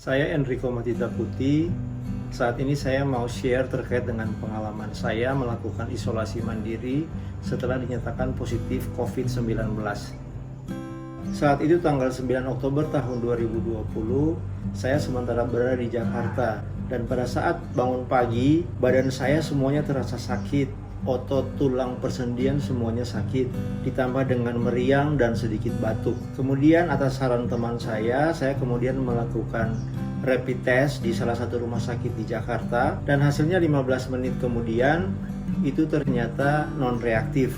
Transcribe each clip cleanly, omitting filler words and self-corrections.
Saya Enrico Matita Putih. Saat ini saya mau share terkait dengan pengalaman saya melakukan isolasi mandiri setelah dinyatakan positif COVID-19. Saat itu tanggal 9 Oktober tahun 2020, saya sementara berada di Jakarta. Dan pada saat bangun pagi, badan saya semuanya terasa sakit. Otot, tulang, persendian semuanya sakit, ditambah dengan meriang dan sedikit batuk. Kemudian atas saran teman saya kemudian melakukan rapid test di salah satu rumah sakit di Jakarta, dan hasilnya 15 menit kemudian itu ternyata non-reaktif.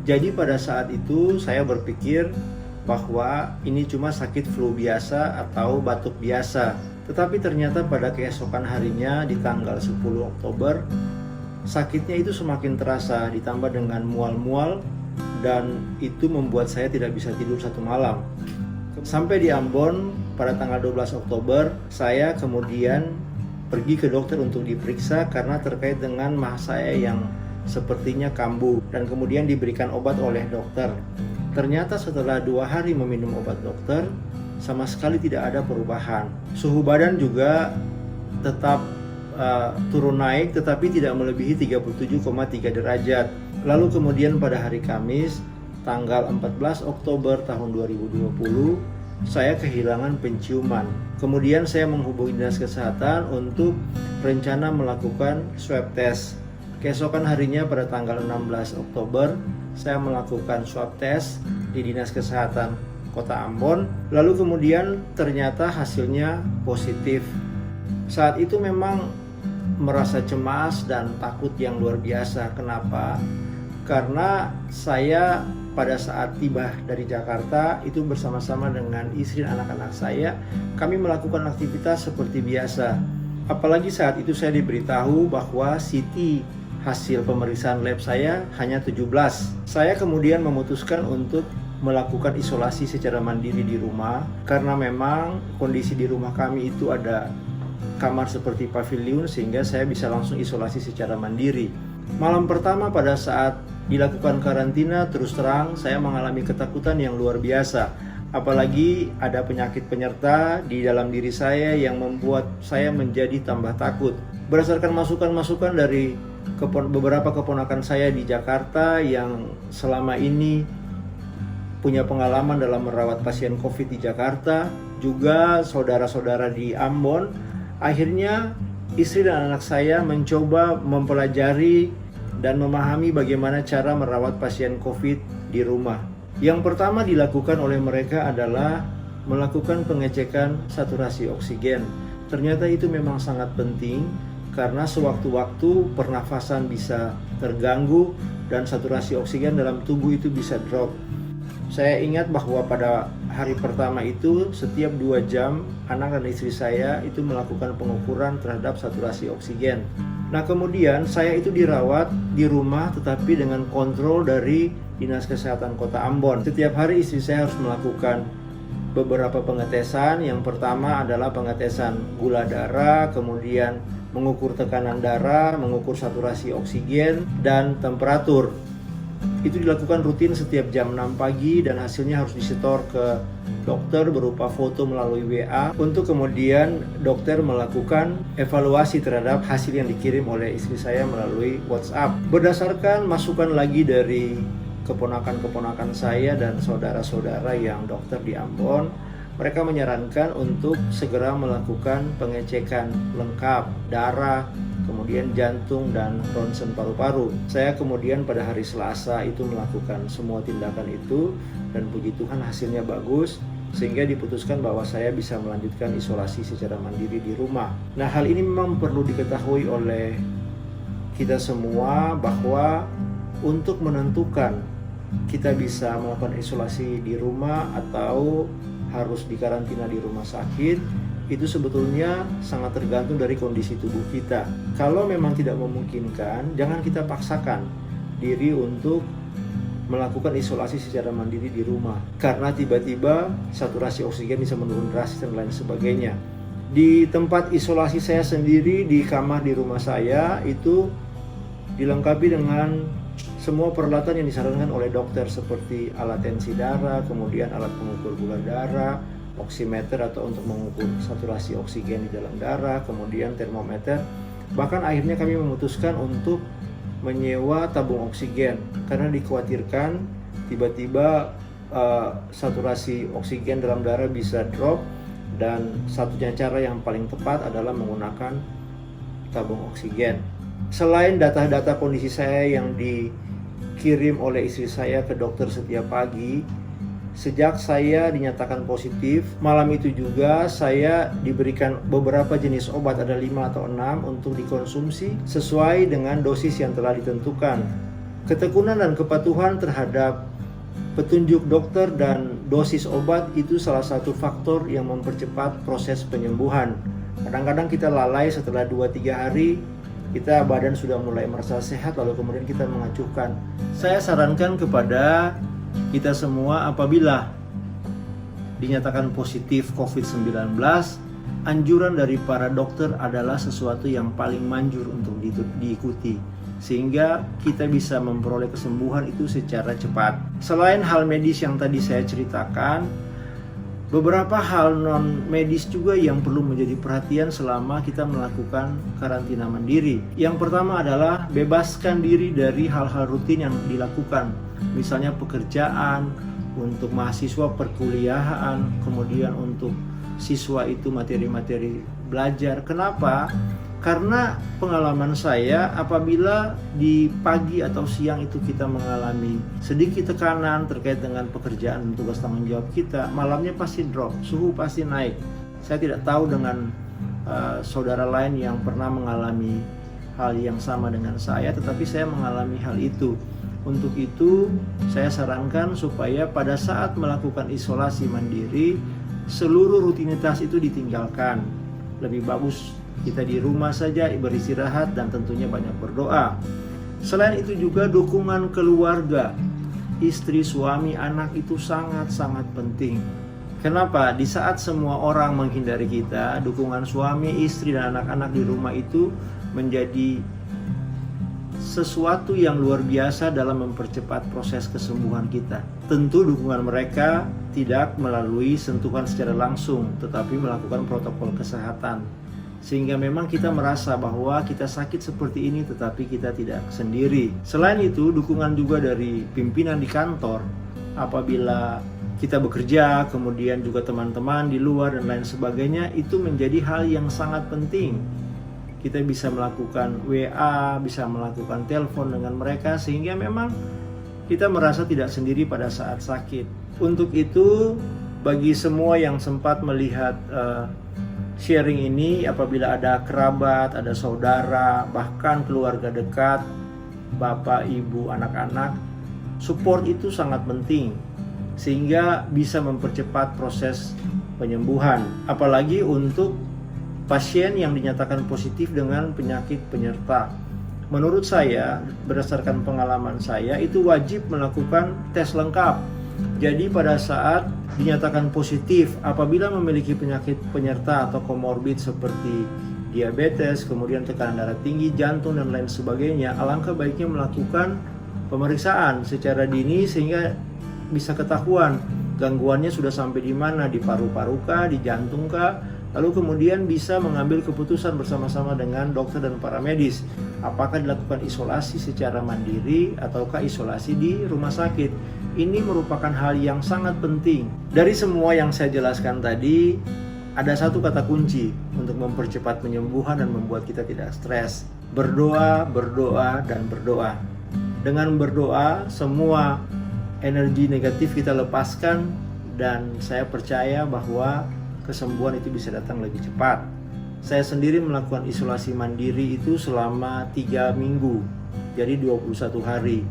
Jadi pada saat itu saya berpikir bahwa ini cuma sakit flu biasa atau batuk biasa. Tetapi ternyata pada keesokan harinya di tanggal 10 Oktober sakitnya itu semakin terasa, ditambah dengan mual-mual, dan itu membuat saya tidak bisa tidur satu malam. Sampai di Ambon pada tanggal 12 Oktober, saya kemudian pergi ke dokter untuk diperiksa karena terkait dengan mah saya yang sepertinya kambuh, dan kemudian diberikan obat oleh dokter. Ternyata setelah 2 hari meminum obat dokter, sama sekali tidak ada perubahan. Suhu badan juga tetap turun naik, tetapi tidak melebihi 37,3 derajat. Lalu kemudian pada hari Kamis tanggal 14 Oktober tahun 2020, saya kehilangan penciuman. Kemudian saya menghubungi dinas kesehatan untuk rencana melakukan swab test. Keesokan harinya pada tanggal 16 Oktober, saya melakukan swab test di dinas kesehatan Kota Ambon. Lalu kemudian ternyata hasilnya positif. Saat itu memang merasa cemas dan takut yang luar biasa. Kenapa? Karena saya pada saat tiba dari Jakarta itu bersama-sama dengan istri dan anak-anak saya, kami melakukan aktivitas seperti biasa. Apalagi saat itu saya diberitahu bahwa CT hasil pemeriksaan lab saya hanya 17. Saya kemudian memutuskan untuk melakukan isolasi secara mandiri di rumah karena memang kondisi di rumah kami itu ada kamar seperti pavilion, sehingga saya bisa langsung isolasi secara mandiri. Malam pertama pada saat dilakukan karantina, terus terang saya mengalami ketakutan yang luar biasa. Apalagi ada penyakit penyerta di dalam diri saya yang membuat saya menjadi tambah takut. Berdasarkan masukan-masukan dari beberapa keponakan saya di Jakarta yang selama ini punya pengalaman dalam merawat pasien COVID di Jakarta, juga saudara-saudara di Ambon, akhirnya istri dan anak saya mencoba mempelajari dan memahami bagaimana cara merawat pasien COVID di rumah. Yang pertama dilakukan oleh mereka adalah melakukan pengecekan saturasi oksigen. Ternyata itu memang sangat penting karena sewaktu-waktu pernafasan bisa terganggu dan saturasi oksigen dalam tubuh itu bisa drop. Saya ingat bahwa pada hari pertama itu setiap 2 jam anak dan istri saya itu melakukan pengukuran terhadap saturasi oksigen. Nah kemudian saya itu dirawat di rumah tetapi dengan kontrol dari Dinas Kesehatan Kota Ambon. Setiap hari istri saya harus melakukan beberapa pengetesan. Yang pertama adalah pengetesan gula darah, kemudian mengukur tekanan darah, mengukur saturasi oksigen, dan temperatur. Itu dilakukan rutin setiap jam 6 pagi dan hasilnya harus disetor ke dokter berupa foto melalui WA untuk kemudian dokter melakukan evaluasi terhadap hasil yang dikirim oleh istri saya melalui WhatsApp. Berdasarkan masukan lagi dari keponakan-keponakan saya dan saudara-saudara yang dokter di Ambon, mereka menyarankan untuk segera melakukan pengecekan lengkap darah, kemudian jantung dan ronsen paru-paru. Saya kemudian pada hari Selasa itu melakukan semua tindakan itu dan puji Tuhan hasilnya bagus, sehingga diputuskan bahwa saya bisa melanjutkan isolasi secara mandiri di rumah. Nah hal ini memang perlu diketahui oleh kita semua bahwa untuk menentukan kita bisa melakukan isolasi di rumah atau harus dikarantina di rumah sakit, itu sebetulnya sangat tergantung dari kondisi tubuh kita. Kalau memang tidak memungkinkan, jangan kita paksakan diri untuk melakukan isolasi secara mandiri di rumah, karena tiba-tiba saturasi oksigen bisa menurun drastis dan lain sebagainya. Di tempat isolasi saya sendiri, di kamar di rumah saya itu dilengkapi dengan semua peralatan yang disarankan oleh dokter seperti alat tensi darah, kemudian alat pengukur gula darah, oximeter atau untuk mengukur saturasi oksigen di dalam darah, kemudian termometer. Bahkan akhirnya kami memutuskan untuk menyewa tabung oksigen karena dikhawatirkan tiba-tiba saturasi oksigen dalam darah bisa drop, dan satunya cara yang paling tepat adalah menggunakan tabung oksigen. Selain data-data kondisi saya yang dikirim oleh istri saya ke dokter setiap pagi, sejak saya dinyatakan positif, malam itu juga saya diberikan beberapa jenis obat, ada 5 atau 6 untuk dikonsumsi sesuai dengan dosis yang telah ditentukan. Ketekunan dan kepatuhan terhadap petunjuk dokter dan dosis obat itu salah satu faktor yang mempercepat proses penyembuhan. Kadang-kadang kita lalai, setelah 2-3 hari kita badan sudah mulai merasa sehat, lalu kemudian kita mengacuhkan. Saya sarankan kepada kita semua, apabila dinyatakan positif COVID-19, anjuran dari para dokter adalah sesuatu yang paling manjur untuk diikuti, sehingga kita bisa memperoleh kesembuhan itu secara cepat. Selain hal medis yang tadi saya ceritakan, beberapa hal non medis juga yang perlu menjadi perhatian selama kita melakukan karantina mandiri. Yang pertama adalah bebaskan diri dari hal-hal rutin yang dilakukan, misalnya pekerjaan, untuk mahasiswa perkuliahan, kemudian untuk siswa itu materi-materi belajar. Kenapa? Karena pengalaman saya, apabila di pagi atau siang itu kita mengalami sedikit tekanan terkait dengan pekerjaan dan tugas tanggung jawab kita, malamnya pasti drop, suhu pasti naik. Saya tidak tahu dengan saudara lain yang pernah mengalami hal yang sama dengan saya, tetapi saya mengalami hal itu. Untuk itu, saya sarankan supaya pada saat melakukan isolasi mandiri, seluruh rutinitas itu ditinggalkan. Lebih bagus kita di rumah saja beristirahat dan tentunya banyak berdoa. Selain itu juga dukungan keluarga, istri, suami, anak itu sangat-sangat penting. Kenapa? Di saat semua orang menghindari kita, dukungan suami, istri, dan anak-anak di rumah itu menjadi sesuatu yang luar biasa dalam mempercepat proses kesembuhan kita. Tentu dukungan mereka tidak melalui sentuhan secara langsung, tetapi melakukan protokol kesehatan, sehingga memang kita merasa bahwa kita sakit seperti ini tetapi kita tidak sendiri. Selain itu, dukungan juga dari pimpinan di kantor apabila kita bekerja, kemudian juga teman-teman di luar dan lain sebagainya, itu menjadi hal yang sangat penting. Kita bisa melakukan WA, bisa melakukan telepon dengan mereka, sehingga memang kita merasa tidak sendiri pada saat sakit. Untuk itu, bagi semua yang sempat melihat sharing ini, apabila ada kerabat, ada saudara, bahkan keluarga dekat, bapak, ibu, anak-anak, support itu sangat penting, sehingga bisa mempercepat proses penyembuhan. Apalagi untuk pasien yang dinyatakan positif dengan penyakit penyerta. Menurut saya, berdasarkan pengalaman saya, itu wajib melakukan tes lengkap. Jadi pada saat dinyatakan positif, apabila memiliki penyakit penyerta atau komorbid seperti diabetes, kemudian tekanan darah tinggi, jantung, dan lain sebagainya, alangkah baiknya melakukan pemeriksaan secara dini sehingga bisa ketahuan gangguannya sudah sampai di mana, di paru-paru kah, di jantung kah. Lalu kemudian bisa mengambil keputusan bersama-sama dengan dokter dan para medis, apakah dilakukan isolasi secara mandiri ataukah isolasi di rumah sakit. Ini merupakan hal yang sangat penting. Dari semua yang saya jelaskan tadi, ada satu kata kunci untuk mempercepat penyembuhan dan membuat kita tidak stres. Berdoa, berdoa, dan berdoa. Dengan berdoa, semua energi negatif kita lepaskan, dan saya percaya bahwa kesembuhan itu bisa datang lebih cepat. Saya sendiri melakukan isolasi mandiri itu selama 3 minggu, jadi 21 hari.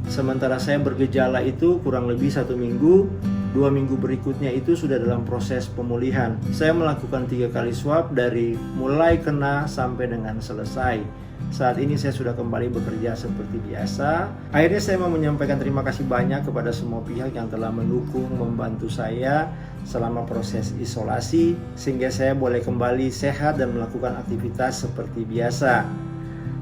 Sementara saya bergejala itu kurang lebih 1 minggu, 2 minggu berikutnya itu sudah dalam proses pemulihan. Saya melakukan 3 kali swab dari mulai kena sampai dengan selesai. Saat ini saya sudah kembali bekerja seperti biasa. Akhirnya saya mau menyampaikan terima kasih banyak kepada semua pihak yang telah mendukung, membantu saya selama proses isolasi, sehingga saya boleh kembali sehat dan melakukan aktivitas seperti biasa.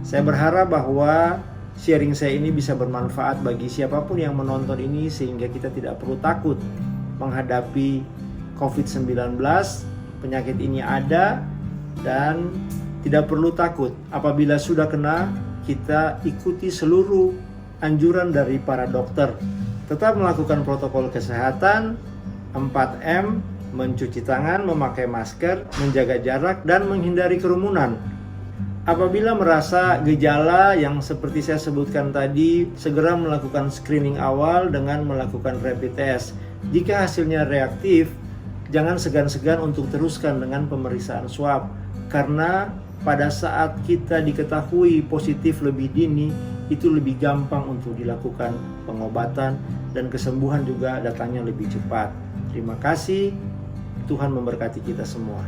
Saya berharap bahwa sharing saya ini bisa bermanfaat bagi siapapun yang menonton ini, sehingga kita tidak perlu takut menghadapi COVID-19, penyakit ini ada dan tidak perlu takut. Apabila sudah kena, kita ikuti seluruh anjuran dari para dokter. Tetap melakukan protokol kesehatan 4M, mencuci tangan, memakai masker, menjaga jarak, dan menghindari kerumunan. Apabila merasa gejala yang seperti saya sebutkan tadi, segera melakukan screening awal dengan melakukan rapid test. Jika hasilnya reaktif, jangan segan-segan untuk teruskan dengan pemeriksaan swab. Karena pada saat kita diketahui positif lebih dini, itu lebih gampang untuk dilakukan pengobatan dan kesembuhan juga datangnya lebih cepat. Terima kasih, Tuhan memberkati kita semua.